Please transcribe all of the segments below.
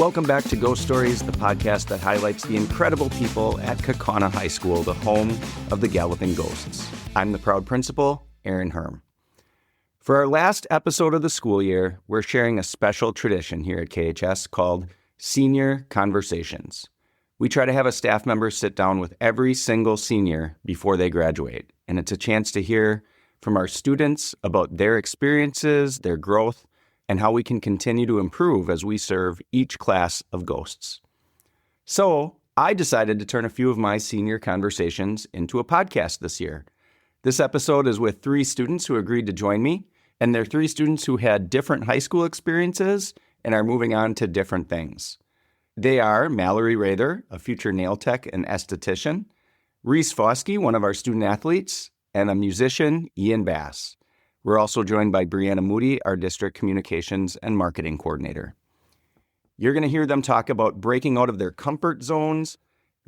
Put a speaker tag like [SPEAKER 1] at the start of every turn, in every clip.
[SPEAKER 1] Welcome back to Ghost Stories, the podcast that highlights the incredible people at Kaukauna High School, the home of the Galloping Ghosts. I'm the proud principal, Aaron Herm. For our last episode of the school year, we're sharing a special tradition here at KHS called Senior Conversations. We try to have a staff member sit down with every single senior before they graduate, and it's a chance to hear from our students about their experiences, their growth, and how we can continue to improve as we serve each class of ghosts. So I decided to turn a few of my senior conversations into a podcast this year. This episode is with 3 students who agreed to join me, and they're 3 students who had different high school experiences and are moving on to different things. They are Mallory Raether, a future nail tech and esthetician, Reese Fauske, one of our student athletes, and a musician, Ian Bass. We're also joined by Bryanna Moody, our district communications and marketing coordinator. You're going to hear them talk about breaking out of their comfort zones,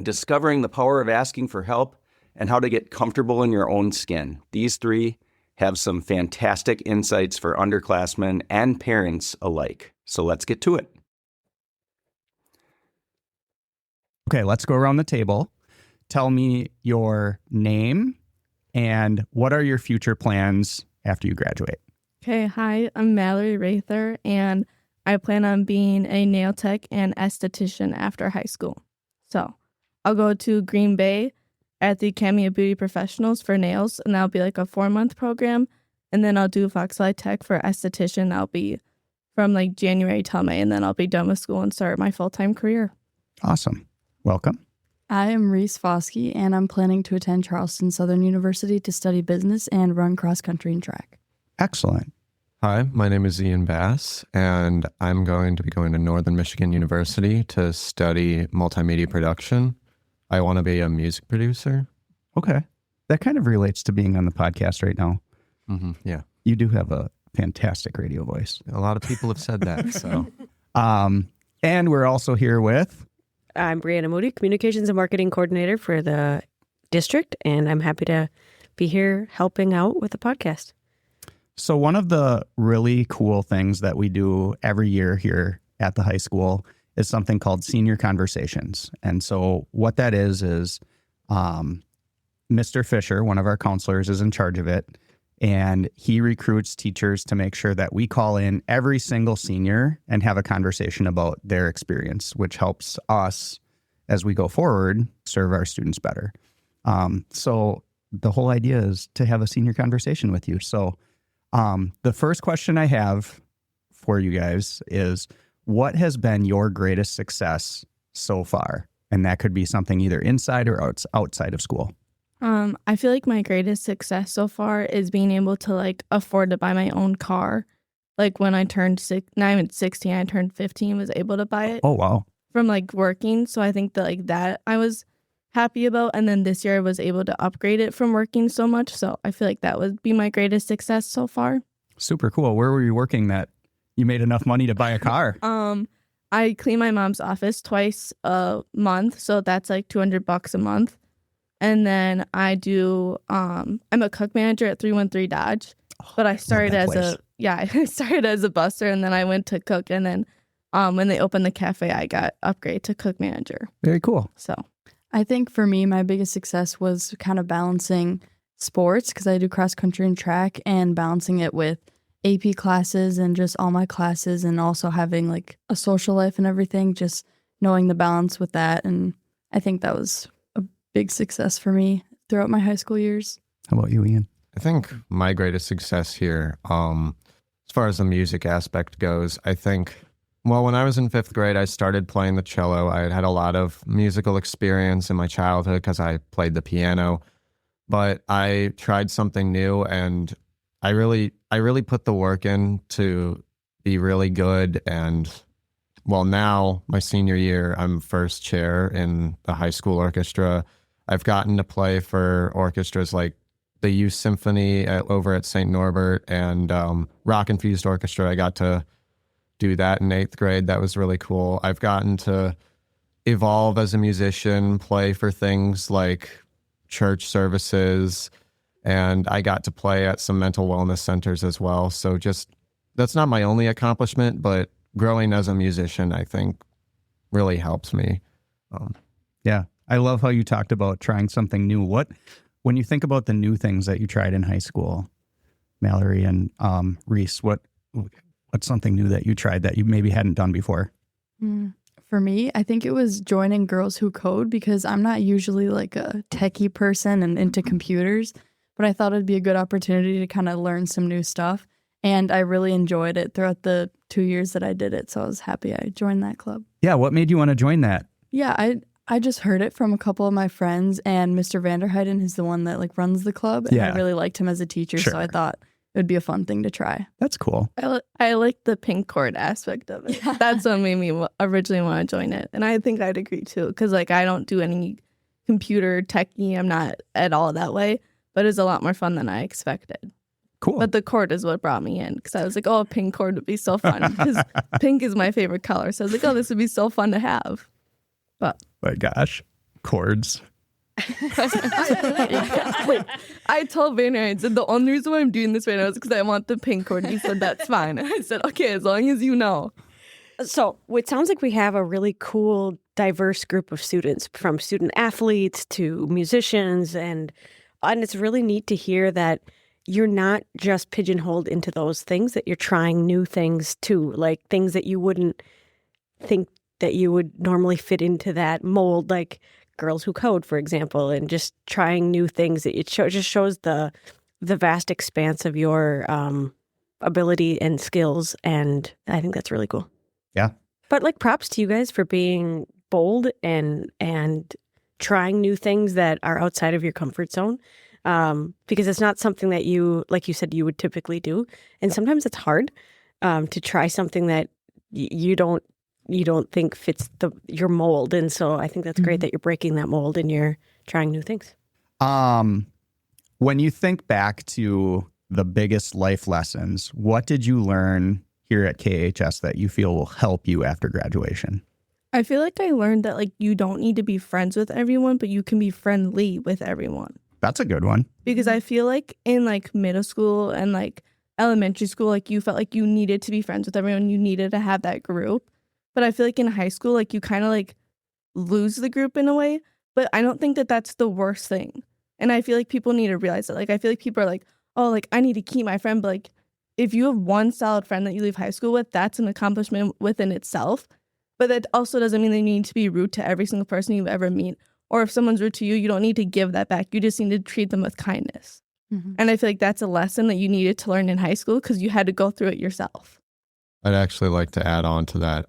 [SPEAKER 1] discovering the power of asking for help, and how to get comfortable in your own skin. These 3 have some fantastic insights for underclassmen and parents alike. So let's get to it. Okay, let's go around the table. Tell me your name and what are your future plans after you graduate?
[SPEAKER 2] Okay, hi, I'm Mallory Raether, and I plan on being a nail tech and esthetician after high school. So I'll go to Green Bay at the Academy of Beauty Professionals for nails, and that'll be like a 4-month program. And then I'll do Foxlight Tech for esthetician. That'll be from like January till May, and then I'll be done with school and start my full-time career.
[SPEAKER 1] Awesome. Welcome.
[SPEAKER 3] I am Reese Fauske, and I'm planning to attend Charleston Southern University to study business and run cross-country and track.
[SPEAKER 1] Excellent.
[SPEAKER 4] Hi, my name is Ian Bass, and I'm going to be going to Northern Michigan University to study multimedia production. I want to be a music producer.
[SPEAKER 1] Okay. That kind of relates to being on the podcast right now.
[SPEAKER 4] Yeah.
[SPEAKER 1] You do have a fantastic radio voice.
[SPEAKER 4] A lot of people have said that, so.
[SPEAKER 1] And we're also here with...
[SPEAKER 5] I'm Bryanna Moody, Communications and Marketing Coordinator for the district, and I'm happy to be here helping out with the podcast.
[SPEAKER 1] So one of the really cool things that we do every year here at the high school is something called Senior Conversations. And so what that is Mr. Fisher, one of our counselors, is in charge of it. And he recruits teachers to make sure that we call in every single senior and have a conversation about their experience, which helps us, as we go forward, serve our students better. So the whole idea is to have a senior conversation with you. So the first question I have for you guys is, what has been your greatest success so far? And that could be something either inside or outside of school.
[SPEAKER 2] I feel like my greatest success so far is being able to like afford to buy my own car. Like when I turned 16, I turned 15, was able to buy it.
[SPEAKER 1] Oh, wow.
[SPEAKER 2] From like working. So I think that I was happy about. And then this year I was able to upgrade it from working so much. So I feel like that would be my greatest success so far.
[SPEAKER 1] Super cool. Where were you working that you made enough money to buy a car?
[SPEAKER 2] I clean my mom's office twice a month. So that's like $200 a month. And then I do, I'm a cook manager at 313 Dodge, but I started as I started as a busser, and then I went to cook. And then when they opened the cafe, I got upgraded to cook manager.
[SPEAKER 1] Very cool.
[SPEAKER 2] So
[SPEAKER 3] I think for me, my biggest success was kind of balancing sports, because I do cross-country and track, and balancing it with AP classes and just all my classes, and also having like a social life and everything, just knowing the balance with that. And I think that was big success for me throughout my high school years.
[SPEAKER 1] How about you, Ian?
[SPEAKER 4] I think my greatest success here, as far as the music aspect goes, I think, well, when I was in 5th grade, I started playing the cello. I had a lot of musical experience in my childhood because I played the piano, but I tried something new, and I really put the work in to be really good. And well, now my senior year, I'm first chair in the high school orchestra. I've gotten to play for orchestras like the Youth Symphony over at St. Norbert and Rock Infused Orchestra. I got to do that in 8th grade. That was really cool. I've gotten to evolve as a musician, play for things like church services, and I got to play at some mental wellness centers as well. So just, that's not my only accomplishment, but growing as a musician, I think, really helps me.
[SPEAKER 6] Yeah. I love how you talked about trying something new. When you think about the new things that you tried in high school, Mallory and Reese, what's something new that you tried that you maybe hadn't done before?
[SPEAKER 3] For me, I think it was joining Girls Who Code, because I'm not usually like a techie person and into computers, but I thought it'd be a good opportunity to kind of learn some new stuff. And I really enjoyed it throughout the 2 years that I did it. So I was happy I joined that club.
[SPEAKER 6] Yeah. What made you want to join that?
[SPEAKER 3] Yeah, I just heard it from a couple of my friends, and Mr. Vanderheiden is the one that like runs the club. And
[SPEAKER 6] Yeah.
[SPEAKER 3] I really liked him as a teacher.
[SPEAKER 6] Sure.
[SPEAKER 3] So I thought it would be a fun thing to try.
[SPEAKER 6] That's cool.
[SPEAKER 2] I like the pink cord aspect of it.
[SPEAKER 3] Yeah.
[SPEAKER 2] That's what made me originally want to join it. And I think I'd agree too, because like I don't do any computer techie. I'm not at all that way, but it's a lot more fun than I expected.
[SPEAKER 6] Cool.
[SPEAKER 2] But the cord is what brought me in, because I was like, oh, a pink cord would be so fun, because pink is my favorite color. So I was like, oh, this would be so fun to have. But
[SPEAKER 6] My gosh. Chords.
[SPEAKER 2] I told Vanner, I said, the only reason why I'm doing this right now is because I want the pink cord. He said, that's fine. And I said, okay, as long as you know.
[SPEAKER 5] So it sounds like we have a really cool, diverse group of students, from student athletes to musicians. And it's really neat to hear that you're not just pigeonholed into those things, that you're trying new things too, like things that you wouldn't think that you would normally fit into that mold, like Girls Who Code, for example, and just trying new things. It just shows the vast expanse of your ability and skills, and I think that's really cool.
[SPEAKER 6] Yeah.
[SPEAKER 5] But like, props to you guys for being bold and trying new things that are outside of your comfort zone, because it's not something that you, like you said, you would typically do, and sometimes it's hard to try something that you don't think fits your mold. And so I think that's great that you're breaking that mold and you're trying new things.
[SPEAKER 6] When you think back to the biggest life lessons, what did you learn here at KHS that you feel will help you after graduation?
[SPEAKER 2] I feel like I learned that like you don't need to be friends with everyone, but you can be friendly with everyone.
[SPEAKER 6] That's a good one.
[SPEAKER 2] Because I feel like in like middle school and like elementary school, like you felt like you needed to be friends with everyone. You needed to have that group. But I feel like in high school, like you kind of like lose the group in a way. But I don't think that that's the worst thing. And I feel like people need to realize that. Like, I feel like people are like, oh, like I need to keep my friend. But like, if you have one solid friend that you leave high school with, that's an accomplishment within itself. But that also doesn't mean that you need to be rude to every single person you ever meet. Or if someone's rude to you, you don't need to give that back. You just need to treat them with kindness. Mm-hmm. And I feel like that's a lesson that you needed to learn in high school because you had to go through it yourself.
[SPEAKER 4] I'd actually like to add on to that.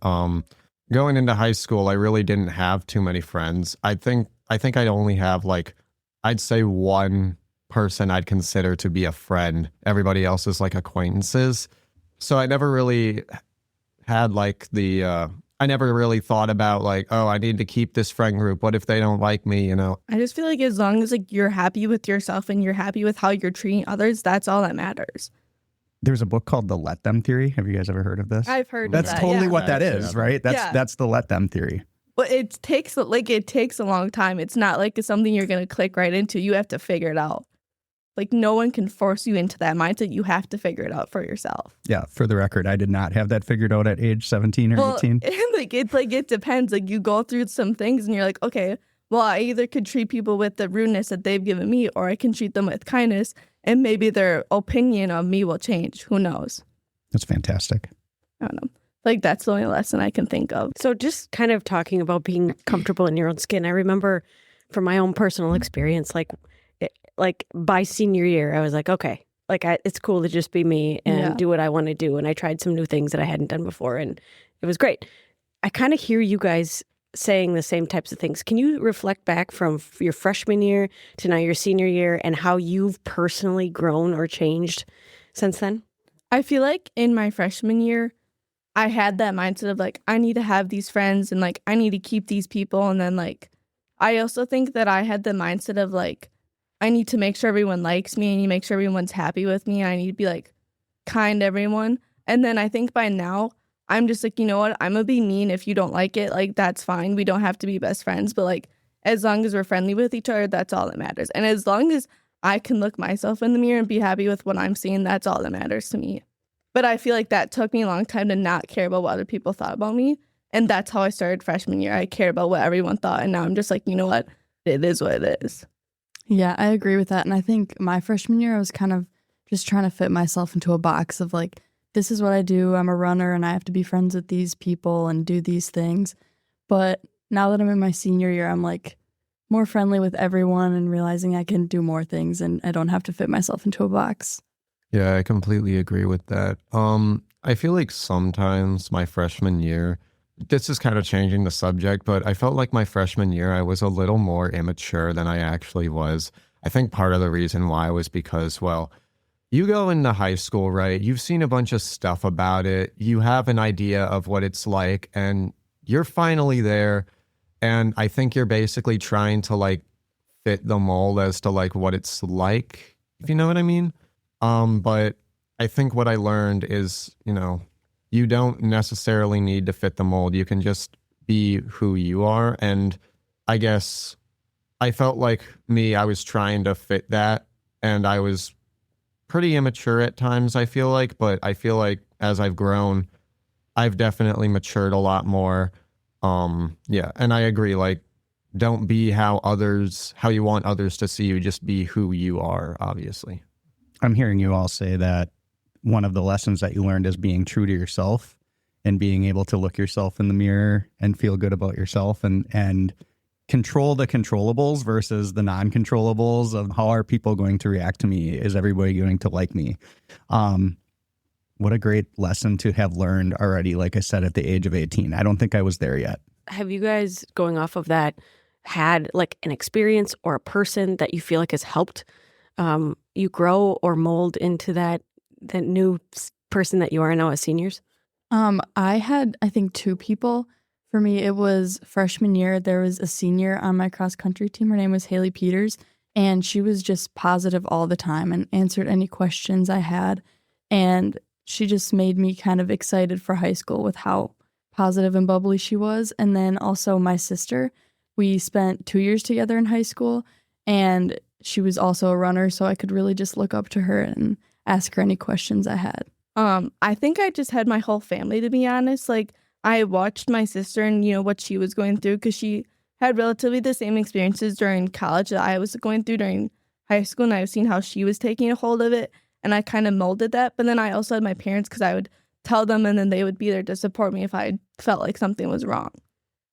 [SPEAKER 4] Going into high school, I really didn't have too many friends. I think I'd only have like, I'd say one person I'd consider to be a friend. Everybody else is like acquaintances. So I never really had like I never really thought about like, oh, I need to keep this friend group. What if they don't like me, you know?
[SPEAKER 2] I just feel like as long as like you're happy with yourself and you're happy with how you're treating others, that's all that matters.
[SPEAKER 6] There's a book called The Let Them Theory. Have you guys ever heard of this?
[SPEAKER 2] I've heard
[SPEAKER 6] That's
[SPEAKER 2] of that.
[SPEAKER 6] totally
[SPEAKER 2] Yeah.
[SPEAKER 6] what that is, right? That's the Let Them Theory.
[SPEAKER 2] But it takes a long time. It's not like it's something you're going to click right into. You have to figure it out. Like no one can force you into that mindset. You have to figure it out for yourself.
[SPEAKER 6] Yeah, for the record, I did not have that figured out at age 17 or 18.
[SPEAKER 2] It depends. Like you go through some things and you're like, okay, well, I either could treat people with the rudeness that they've given me, or I can treat them with kindness, and maybe their opinion of me will change. Who knows?
[SPEAKER 6] That's fantastic.
[SPEAKER 2] I don't know. Like that's the only lesson I can think of.
[SPEAKER 5] So just kind of talking about being comfortable in your own skin. I remember from my own personal experience, like by senior year, I was like, okay, like it's cool to just be me and do what I want to do. And I tried some new things that I hadn't done before, and it was great. I kind of hear you guys saying the same types of things. Can you reflect back from your freshman year to now your senior year and how you've personally grown or changed since then?
[SPEAKER 2] I feel like in my freshman year, I had that mindset of like, I need to have these friends and like, I need to keep these people. And then like, I also think that I had the mindset of like, I need to make sure everyone likes me. I need to make sure everyone's happy with me. I need to be like kind to everyone. And then I think by now, I'm just like, you know what? I'm going to be mean if you don't like it. Like, that's fine. We don't have to be best friends. But like, as long as we're friendly with each other, that's all that matters. And as long as I can look myself in the mirror and be happy with what I'm seeing, that's all that matters to me. But I feel like that took me a long time to not care about what other people thought about me. And that's how I started freshman year. I cared about what everyone thought. And now I'm just like, you know what? It is what it is.
[SPEAKER 3] Yeah, I agree with that. And I think my freshman year, I was kind of just trying to fit myself into a box of like, this is what I do. I'm a runner and I have to be friends with these people and do these things. But now that I'm in my senior year, I'm like more friendly with everyone and realizing I can do more things and I don't have to fit myself into a box.
[SPEAKER 4] Yeah, I completely agree with that. I feel like sometimes my freshman year, this is kind of changing the subject, but I felt like my freshman year, I was a little more immature than I actually was. I think part of the reason why was because, well, you go into high school, right? You've seen a bunch of stuff about it. You have an idea of what it's like, and you're finally there. And I think you're basically trying to like fit the mold as to like what it's like, if you know what I mean. But I think what I learned is, you don't necessarily need to fit the mold. You can just be who you are. And I guess I felt like I was trying to fit that, and I was pretty immature at times, I feel like, but I feel like as I've grown, I've definitely matured a lot more. Yeah, and I agree, like, don't be how you want others to see you, just be who you are, obviously.
[SPEAKER 6] I'm hearing you all say that one of the lessons that you learned is being true to yourself and being able to look yourself in the mirror and feel good about yourself and control the controllables versus the non-controllables of how are people going to react to me? Is everybody going to like me? What a great lesson to have learned already, like I said, at the age of 18. I don't think I was there yet.
[SPEAKER 5] Have you guys, going off of that, had like an experience or a person that you feel like has helped you grow or mold into that new person that you are now as seniors?
[SPEAKER 3] I had, I think, two people. For me, it was freshman year. There was a senior on my cross country team. Her name was Haley Peters, and she was just positive all the time and answered any questions I had. And she just made me kind of excited for high school with how positive and bubbly she was. And then also my sister, we spent 2 years together in high school, and she was also a runner, so I could really just look up to her and ask her any questions I had.
[SPEAKER 2] I think I just had my whole family, to be honest. Like, I watched my sister and, what she was going through, because she had relatively the same experiences during college that I was going through during high school, and I've seen how she was taking a hold of it, and I kind of molded that. But then I also had my parents, because I would tell them, and then they would be there to support me if I felt like something was wrong.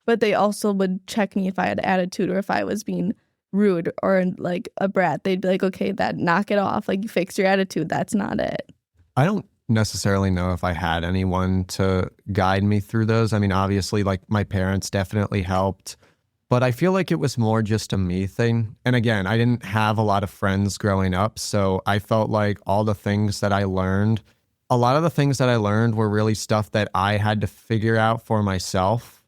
[SPEAKER 2] But they also would check me if I had attitude or if I was being rude or like a brat. They'd be like, okay, knock it off. Like, you fix your attitude. That's not it.
[SPEAKER 4] I don't necessarily know if I had anyone to guide me through those. I mean, obviously, like, my parents definitely helped, but I feel like it was more just a me thing. And again, I didn't have a lot of friends growing up, so I felt like a lot of the things that I learned were really stuff that I had to figure out for myself.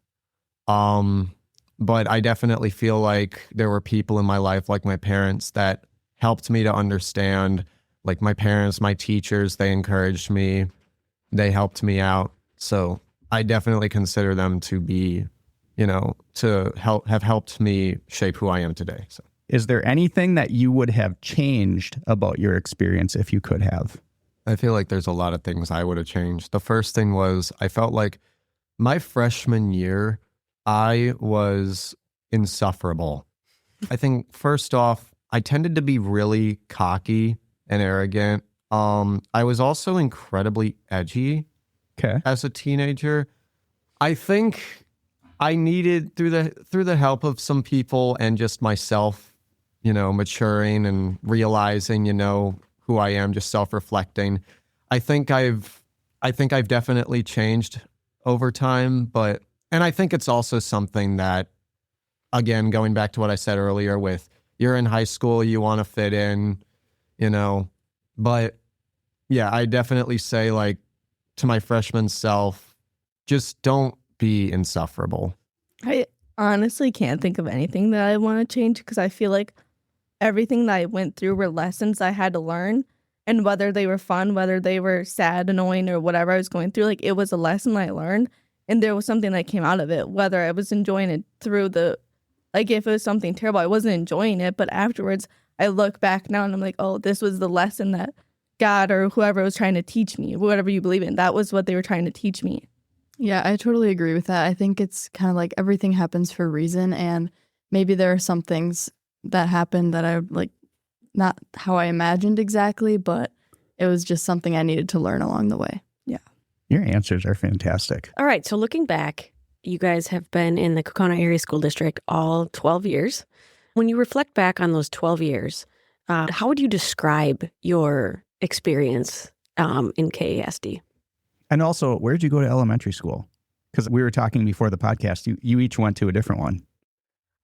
[SPEAKER 4] But I definitely feel like there were people in my life, like my parents, that helped me to understand. Like my parents, my teachers, they encouraged me. They helped me out. So I definitely consider them to be, to have helped me shape who I am today. So,
[SPEAKER 6] is there anything that you would have changed about your experience if you could have?
[SPEAKER 4] I feel like there's a lot of things I would have changed. The first thing was I felt like my freshman year, I was insufferable. I think first off, I tended to be really cocky and arrogant. I was also incredibly edgy as a teenager. I think I needed through the help of some people and just myself, maturing and realizing, who I am, just self-reflecting. I think I've definitely changed over time, and I think it's also something that, again, going back to what I said earlier with you're in high school, you want to fit in, but yeah, I definitely say, like, to my freshman self, just don't be insufferable.
[SPEAKER 2] I honestly can't think of anything that I want to change, because I feel like everything that I went through were lessons I had to learn, and whether they were fun, whether they were sad, annoying, or whatever I was going through, like, it was a lesson I learned, and there was something that came out of it, whether I was enjoying it if it was something terrible, I wasn't enjoying it, but afterwards I look back now and I'm like, oh, this was the lesson that God or whoever was trying to teach me, whatever you believe in, that was what they were trying to teach me.
[SPEAKER 3] Yeah, I totally agree with that. I think it's kind of like everything happens for a reason, and maybe there are some things that happened that I like not how I imagined exactly, but it was just something I needed to learn along the way.
[SPEAKER 6] Your answers are fantastic.
[SPEAKER 5] All right. So looking back, you guys have been in the Kaukauna Area School District all 12 years. When you reflect back on those 12 years, how would you describe your experience in KASD?
[SPEAKER 6] And also, where did you go to elementary school? Because we were talking before the podcast. You each went to a different one.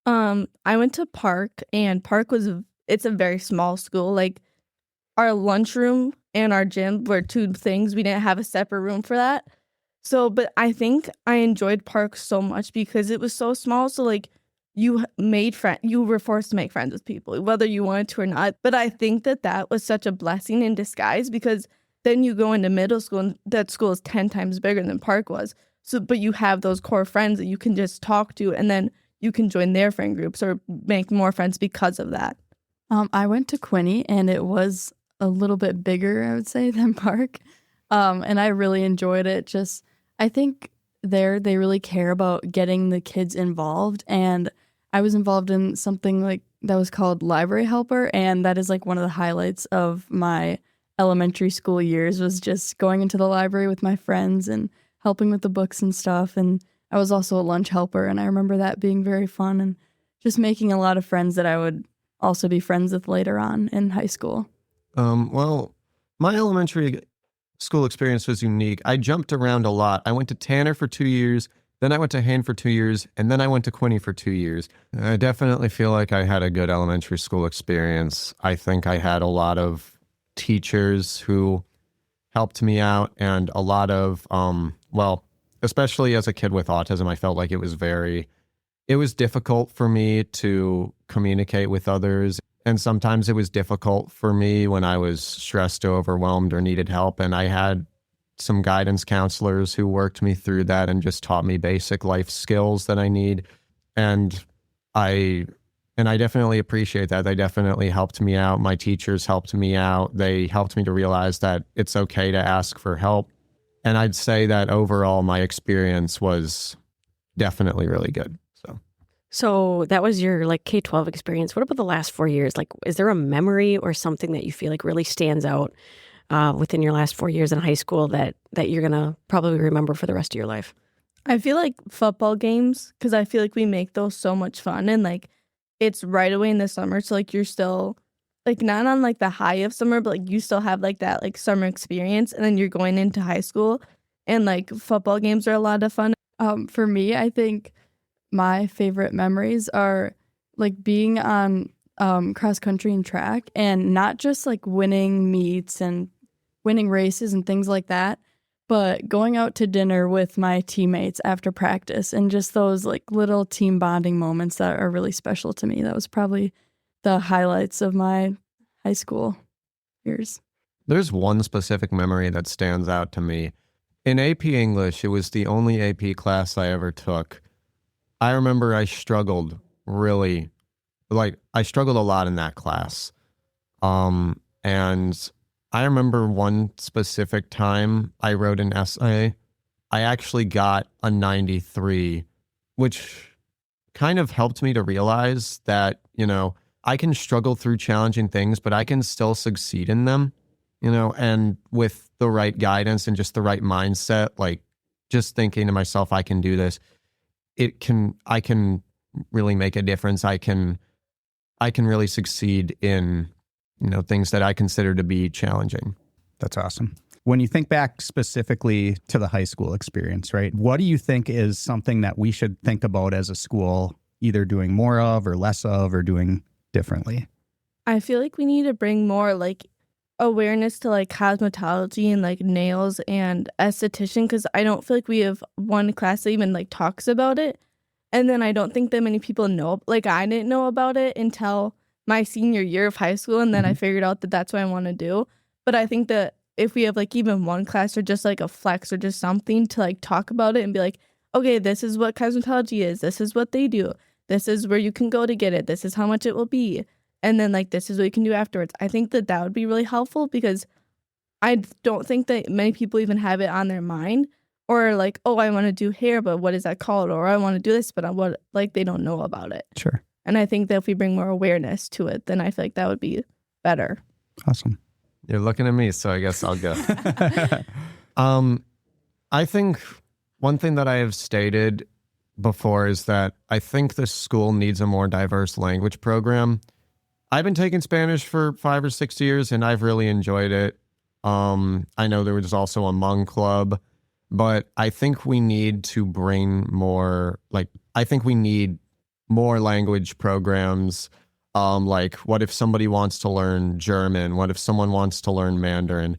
[SPEAKER 2] I went to Park, and it's a very small school. Like, our lunchroom and our gym were two things. We didn't have a separate room for that. So, but I think I enjoyed Park so much because it was so small. So, like, you were forced to make friends with people, whether you wanted to or not. But I think that was such a blessing in disguise, because then you go into middle school and that school is 10 times bigger than Park was. So, but you have those core friends that you can just talk to, and then you can join their friend groups or make more friends because of that.
[SPEAKER 3] I went to Quinney, and it was a little bit bigger, I would say, than Park. And I really enjoyed it. Just, I think they really care about getting the kids involved. And I was involved in something like that was called Library Helper. And that is like one of the highlights of my elementary school years, was just going into the library with my friends and helping with the books and stuff. And I was also a lunch helper. And I remember that being very fun and just making a lot of friends that I would also be friends with later on in high school.
[SPEAKER 4] Well, my elementary school experience was unique. I jumped around a lot. I went to Tanner for 2 years, then I went to Hain for 2 years, and then I went to Quinney for 2 years. I definitely feel like I had a good elementary school experience. I think I had a lot of teachers who helped me out, and a lot of, especially as a kid with autism, I felt like it was difficult for me to communicate with others. And sometimes it was difficult for me when I was stressed or overwhelmed or needed help. And I had some guidance counselors who worked me through that and just taught me basic life skills that I need. And I definitely appreciate that. They definitely helped me out. My teachers helped me out. They helped me to realize that it's okay to ask for help. And I'd say that overall, my experience was definitely really good.
[SPEAKER 5] So that was your like K-12 experience. What about the last 4 years? Like, is there a memory or something that you feel like really stands out within your last 4 years in high school that you're going to probably remember for the rest of your life?
[SPEAKER 2] I feel like football games, because I feel like we make those so much fun, and like it's right away in the summer. So like you're still like not on like the high of summer, but like you still have like that like summer experience, and then you're going into high school, and like football games are a lot of fun.
[SPEAKER 3] For me, I think my favorite memories are like being on cross country and track, and not just like winning meets and winning races and things like that, but going out to dinner with my teammates after practice, and just those like little team bonding moments that are really special to me. That was probably the highlights of my high school years.
[SPEAKER 4] There's one specific memory that stands out to me. In AP English, it was the only AP class I ever took. I remember I struggled a lot in that class. And I remember one specific time I wrote an essay. I actually got a 93, which kind of helped me to realize that, I can struggle through challenging things, but I can still succeed in them, and with the right guidance and just the right mindset, like just thinking to myself, I can do this. I can really make a difference. I can really succeed in, things that I consider to be challenging.
[SPEAKER 6] That's awesome. When you think back specifically to the high school experience, right? What do you think is something that we should think about as a school, either doing more of or less of, or doing differently?
[SPEAKER 2] I feel like we need to bring more like awareness to like cosmetology and like nails and esthetician, because I don't feel like we have one class that even like talks about it. And then I don't think that many people know, like I didn't know about it until my senior year of high school, and then I figured out that that's what I want to do. But I think that if we have like even one class or just like a flex or just something to like talk about it and be like, okay, this is what cosmetology is, this is what they do, this is where you can go to get it, this is how much it will be, and then like this is what you can do afterwards. I think that would be really helpful, because I don't think that many people even have it on their mind. Or like, oh, I want to do hair, but what is that called? Or I want to do this, but they don't know about it.
[SPEAKER 6] Sure.
[SPEAKER 2] And I think that if we bring more awareness to it, then I feel like that would be better.
[SPEAKER 6] Awesome.
[SPEAKER 4] You're looking at me, so I guess I'll go. I think one thing that I have stated before is that I think the school needs a more diverse language program. I've been taking Spanish for 5 or 6 years, and I've really enjoyed it. I know there was also a Hmong club, but I think we need to bring more, I think we need more language programs. Like, what if somebody wants to learn German? What if someone wants to learn Mandarin?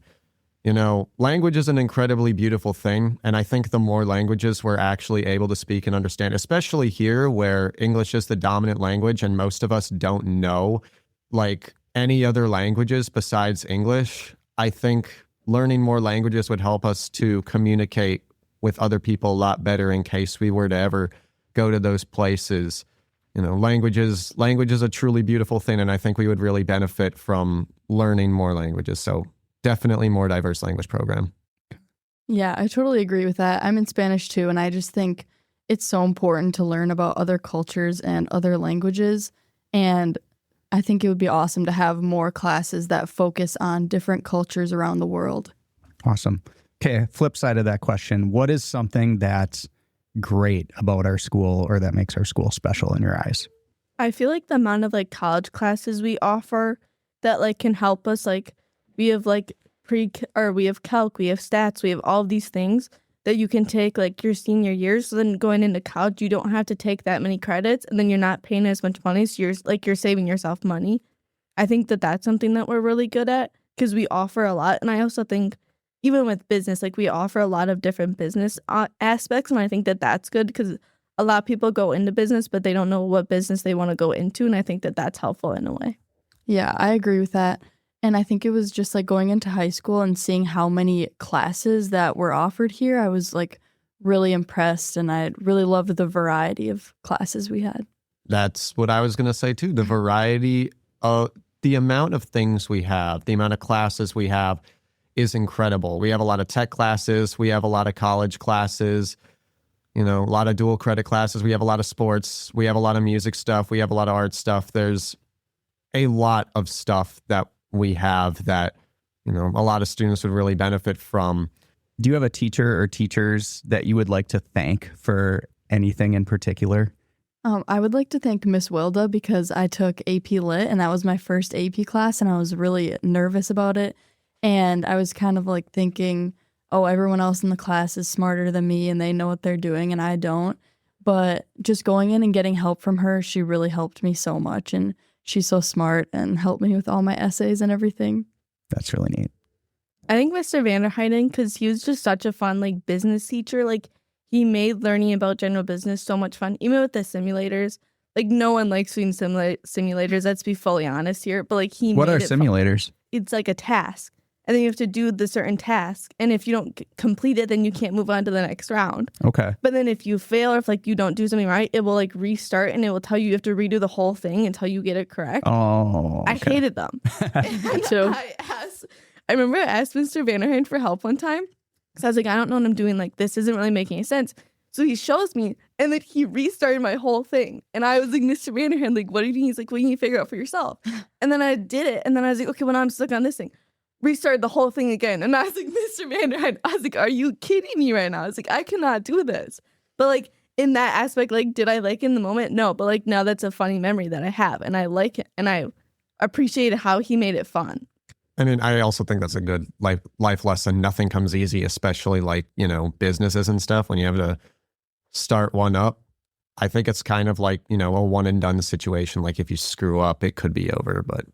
[SPEAKER 4] Language is an incredibly beautiful thing. And I think the more languages we're actually able to speak and understand, especially here where English is the dominant language and most of us don't know any other languages besides English, I think learning more languages would help us to communicate with other people a lot better in case we were to ever go to those places. Language is a truly beautiful thing, and I think we would really benefit from learning more languages. So definitely more diverse language program.
[SPEAKER 3] Yeah, I totally agree with that. I'm in Spanish too, and I just think it's so important to learn about other cultures and other languages. And I think it would be awesome to have more classes that focus on different cultures around the world.
[SPEAKER 6] Awesome. Okay, flip side of that question. What is something that's great about our school or that makes our school special in your eyes?
[SPEAKER 2] I feel like the amount of college classes we offer that can help us, we have we have calc, we have stats, we have all of these things that you can take your senior years. So then going into college, you don't have to take that many credits, and then you're not paying as much money. So you're saving yourself money. I think that that's something that we're really good at because we offer a lot. And I also think even with business, we offer a lot of different business aspects. And I think that that's good because a lot of people go into business, but they don't know what business they want to go into. And I think that that's helpful in a way.
[SPEAKER 3] Yeah, I agree with that. And I think it was just going into high school and seeing how many classes that were offered here. I was really impressed, and I really loved the variety of classes we had.
[SPEAKER 4] That's what I was going to say too. The variety of the amount of things we have, the amount of classes we have is incredible. We have a lot of tech classes. We have a lot of college classes, a lot of dual credit classes. We have a lot of sports. We have a lot of music stuff. We have a lot of art stuff. There's a lot of stuff that we have that, a lot of students would really benefit from.
[SPEAKER 6] Do you have a teacher or teachers that you would like to thank for anything in particular?
[SPEAKER 3] I would like to thank Miss Wilda because I took AP Lit, and that was my first AP class, and I was really nervous about it. And I was kind of thinking, oh, everyone else in the class is smarter than me and they know what they're doing and I don't. But just going in and getting help from her, she really helped me so much. And she's so smart and helped me with all my essays and everything.
[SPEAKER 6] That's really neat.
[SPEAKER 2] I think Mr. Vanderheiden, because he was just such a fun business teacher. He made learning about general business so much fun, even with the simulators. No one likes doing simulators. Let's be fully honest here. But he
[SPEAKER 6] what
[SPEAKER 2] made
[SPEAKER 6] are
[SPEAKER 2] it
[SPEAKER 6] simulators?
[SPEAKER 2] Fun. It's a task, and then you have to do the certain task. And if you don't complete it, then you can't move on to the next round.
[SPEAKER 6] Okay.
[SPEAKER 2] But then if you fail or if you don't do something right, it will restart and it will tell you have to redo the whole thing until you get it correct.
[SPEAKER 6] Oh, okay.
[SPEAKER 2] I hated them.
[SPEAKER 3] Me too.
[SPEAKER 2] I remember I asked Mr. Vanderheiden for help one time because I was I don't know what I'm doing. This isn't really making any sense. So he shows me, and then he restarted my whole thing. And I was Mr. Vanderheiden, what do you mean? He's well, you need to figure it out for yourself. And then I did it, and then I was okay, well, now I'm stuck on this thing. Restarted the whole thing again. And I was Mr. Vanderheiden, I was are you kidding me right now? I was I cannot do this. But in that aspect, did I like it in the moment? No, but now that's a funny memory that I have, and I like it, and I appreciated how he made it fun.
[SPEAKER 4] I mean, I also think that's a good life lesson. Nothing comes easy, especially businesses and stuff. When you have to start one up, I think it's kind of a one and done situation. If you screw up, it could be over. But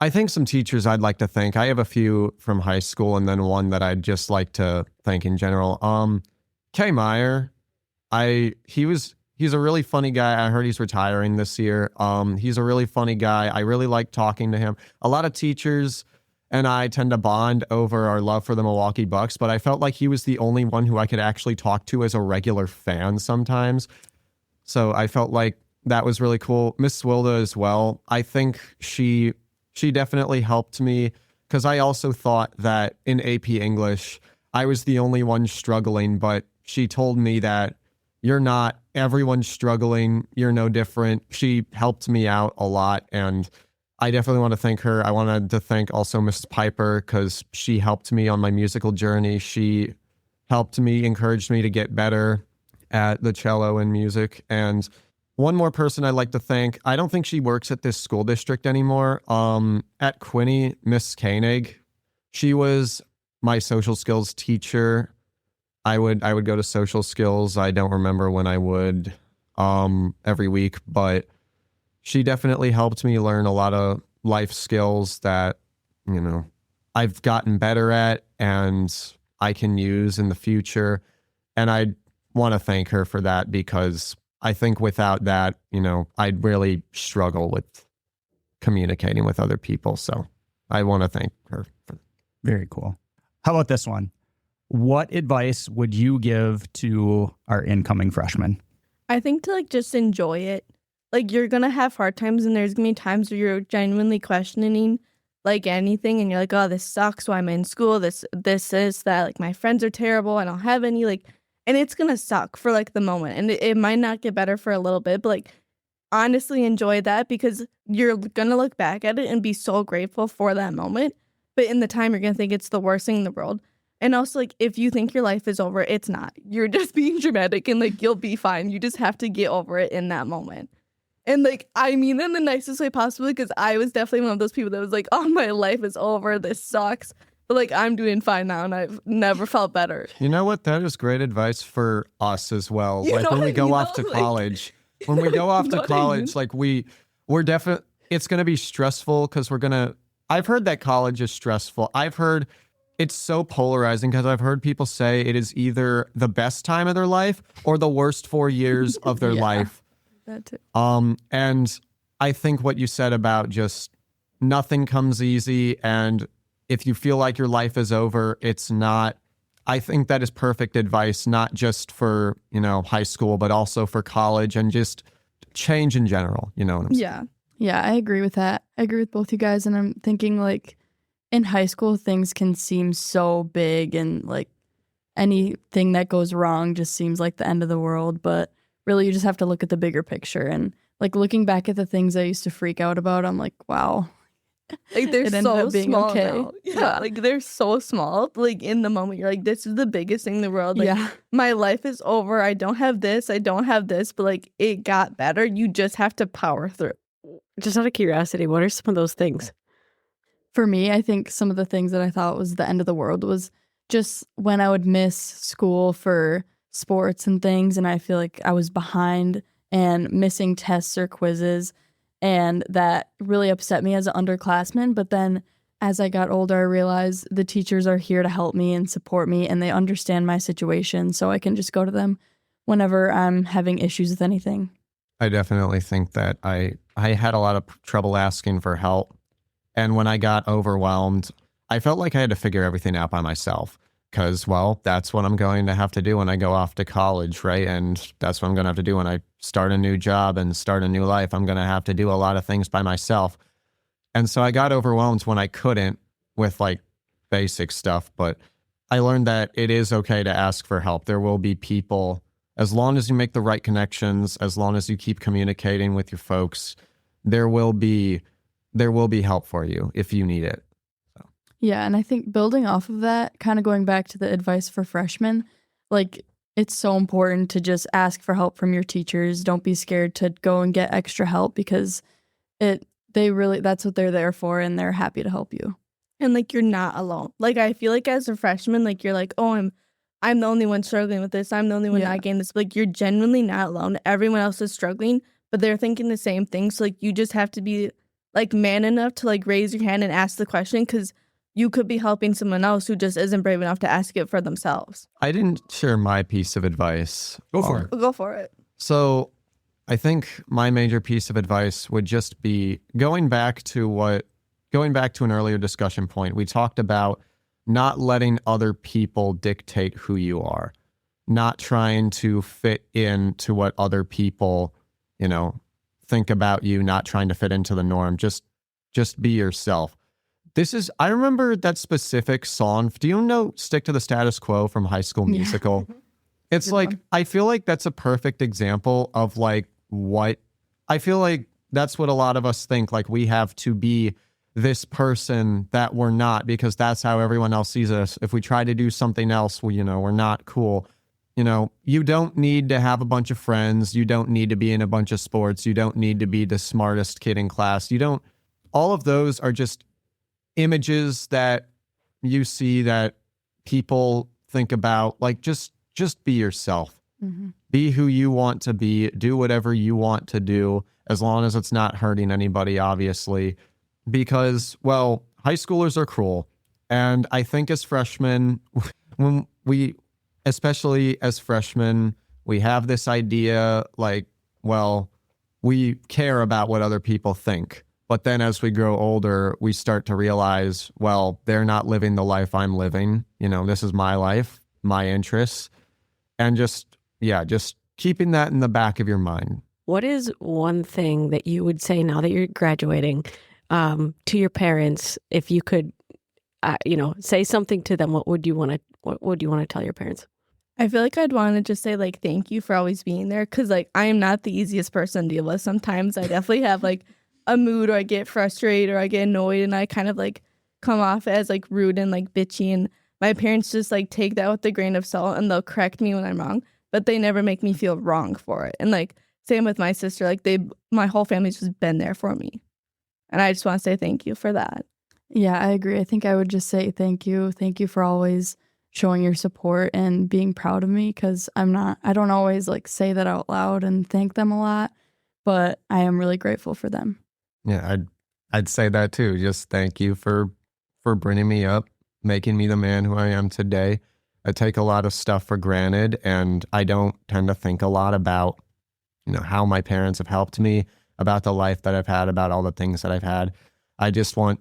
[SPEAKER 4] I think some teachers I'd like to thank. I have a few from high school, and then one that I'd just like to thank in general. Kay Meyer, he's a really funny guy. I heard he's retiring this year. He's a really funny guy. I really like talking to him. A lot of teachers and I tend to bond over our love for the Milwaukee Bucks, but I felt like he was the only one who I could actually talk to as a regular fan sometimes. So I felt like that was really cool. Miss Wilda as well. I think she definitely helped me because I also thought that in AP English, I was the only one struggling, but she told me that everyone's struggling. You're no different. She helped me out a lot, and I definitely want to thank her. I wanted to thank also Mrs. Piper because she helped me on my musical journey. She helped me, encouraged me to get better at the cello and music. And one more person I'd like to thank, I don't think she works at this school district anymore. At Quinney, Miss Koenig, she was my social skills teacher. I would go to social skills. I don't remember when I would every week, but she definitely helped me learn a lot of life skills that, I've gotten better at and I can use in the future. And I want to thank her for that because I think without that, I'd really struggle with communicating with other people. So I want to thank her for that.
[SPEAKER 6] Very cool. How about this one? What advice would you give to our incoming freshmen?
[SPEAKER 2] I think to just enjoy it. You're going to have hard times, and there's going to be times where you're genuinely questioning anything, and you're like, oh, this sucks. Why am I in school? This is that. My friends are terrible. I don't have any. And it's going to suck for the moment. And it might not get better for a little bit, but honestly enjoy that because you're going to look back at it and be so grateful for that moment. But in the time, you're going to think it's the worst thing in the world. And also, if you think your life is over, it's not. You're just being dramatic and you'll be fine. You just have to get over it in that moment. And I mean in the nicest way possible because I was definitely one of those people that was oh, my life is over. This sucks. But I'm doing fine now and I've never felt better.
[SPEAKER 4] You know what? That is great advice for us as well. When we go off to college, we're definitely, it's going to be stressful because I've heard that college is stressful. I've heard it's so polarizing because I've heard people say it is either the best time of their life or the worst 4 years of their life.
[SPEAKER 3] That too.
[SPEAKER 4] And I think what you said about just nothing comes easy. And if you feel like your life is over, it's not. I think that is perfect advice, not just for, high school, but also for college and just change in general. You know what I'm saying?
[SPEAKER 2] Yeah.
[SPEAKER 3] Yeah, I agree with that. I agree with both you guys. And I'm thinking in high school, things can seem so big and anything that goes wrong just seems like the end of the world. But really, you just have to look at the bigger picture. And looking back at the things I used to freak out about, I'm like, wow.
[SPEAKER 2] They're so small
[SPEAKER 3] okay.
[SPEAKER 2] now. Yeah, they're so small. In the moment, you're this is the biggest thing in the world. My life is over. I don't have this. But it got better. You just have to power through.
[SPEAKER 5] Just out of curiosity, what are some of those things?
[SPEAKER 3] For me, I think some of the things that I thought was the end of the world was just when I would miss school for sports and things, and I feel like I was behind and missing tests or quizzes, and that really upset me as an underclassman. But then as I got older, I realized the teachers are here to help me and support me, and they understand my situation, so I can just go to them whenever I'm having issues with anything.
[SPEAKER 4] I definitely think that I had a lot of trouble asking for help. And when I got overwhelmed, I felt like I had to figure everything out by myself because, that's what I'm going to have to do when I go off to college, right? And that's what I'm going to have to do when I start a new job and start a new life. I'm going to have to do a lot of things by myself. And so I got overwhelmed when I couldn't with basic stuff. But I learned that it is okay to ask for help. There will be people, as long as you make the right connections, as long as you keep communicating with your folks, there will be help for you if you need it.
[SPEAKER 3] Yeah, and I think building off of that, kind of going back to the advice for freshmen, it's so important to just ask for help from your teachers. Don't be scared to go and get extra help because that's what they're there for, and they're happy to help you.
[SPEAKER 2] And you're not alone. I feel as a freshman, you're oh, I'm the only one struggling with this. I'm the only one not getting this. But you're genuinely not alone. Everyone else is struggling, but they're thinking the same thing. So you just have to be man enough to raise your hand and ask the question because you could be helping someone else who just isn't brave enough to ask it for themselves.
[SPEAKER 4] I didn't share my piece of advice.
[SPEAKER 6] Go for it.
[SPEAKER 2] Go for it.
[SPEAKER 4] So I think my major piece of advice would just be going back to an earlier discussion point. We talked about not letting other people dictate who you are, not trying to fit into what other people, think about you, not trying to fit into the norm. Just be yourself. I remember that specific song. Do you know Stick to the Status Quo from High School Musical? It's
[SPEAKER 3] Good
[SPEAKER 4] like,
[SPEAKER 3] one.
[SPEAKER 4] I feel like that's a perfect example of like what I feel like that's what a lot of us think. Like we have to be this person that we're not because that's how everyone else sees us. If we try to do something else, well, we're not cool. You don't need to have a bunch of friends. You don't need to be in a bunch of sports. You don't need to be the smartest kid in class. All of those are just images that you see that people think about. Like just be yourself.
[SPEAKER 3] Mm-hmm.
[SPEAKER 4] Be who you want to be. Do whatever you want to do, as long as it's not hurting anybody, obviously. Because, well, high schoolers are cruel. And I think as freshmen, especially as freshmen, we have this idea like, well, we care about what other people think. But then as we grow older, we start to realize, well, they're not living the life I'm living. This is my life, my interests. And just keeping that in the back of your mind.
[SPEAKER 5] What is one thing that you would say now that you're graduating to your parents? If you could, say something to them, what would you want to tell your parents?
[SPEAKER 2] I feel like I'd want to just say like thank you for always being there, because like I am not the easiest person to deal with. Sometimes I definitely have like a mood, or I get frustrated, or I get annoyed, and I kind of like come off as like rude and like bitchy. And my parents just like take that with a grain of salt, and they'll correct me when I'm wrong, but they never make me feel wrong for it. And like same with my sister, like my whole family's just been there for me, and I just want to say thank you for that.
[SPEAKER 3] Yeah, I agree. I think I would just say thank you. Thank you for always showing your support and being proud of me, because I don't always like say that out loud and thank them a lot, but I am really grateful for them.
[SPEAKER 4] Yeah, I'd say that too. Just thank you for bringing me up, making me the man who I am today. I take a lot of stuff for granted, and I don't tend to think a lot about, how my parents have helped me, about the life that I've had, about all the things that I've had. I just want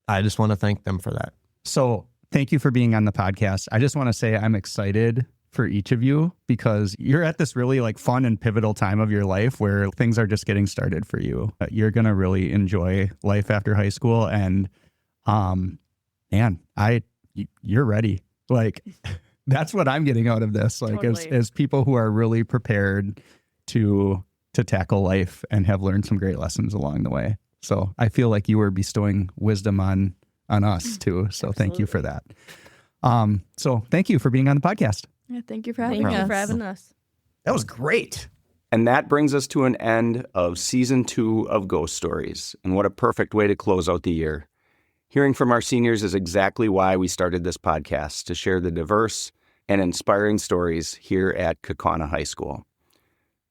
[SPEAKER 4] to thank them for that.
[SPEAKER 6] So thank you for being on the podcast. I just want to say I'm excited for each of you, because you're at this really like fun and pivotal time of your life where things are just getting started for you. You're going to really enjoy life after high school. And, you're ready. Like, that's what I'm getting out of this. Like
[SPEAKER 2] Totally.
[SPEAKER 6] as people who are really prepared to tackle life and have learned some great lessons along the way. So I feel like you were bestowing wisdom on us too. So thank you for that. So thank you for being on the podcast.
[SPEAKER 3] Yeah, thank you for having
[SPEAKER 2] Thank
[SPEAKER 3] us.
[SPEAKER 2] you for having us.
[SPEAKER 6] That was great.
[SPEAKER 1] And that brings us to an end of season 2 of Ghost Stories. And what a perfect way to close out the year. Hearing from our seniors is exactly why we started this podcast, to share the diverse and inspiring stories here at Kaukauna High School.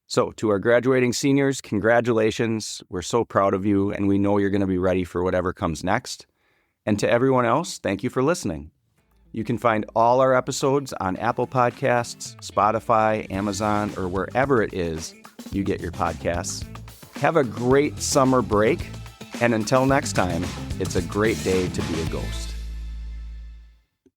[SPEAKER 1] So to our graduating seniors, congratulations. We're so proud of you, and we know you're going to be ready for whatever comes next. And to everyone else, thank you for listening. You can find all our episodes on Apple Podcasts, Spotify, Amazon, or wherever it is you get your podcasts. Have a great summer break, and until next time, it's a great day to be a ghost.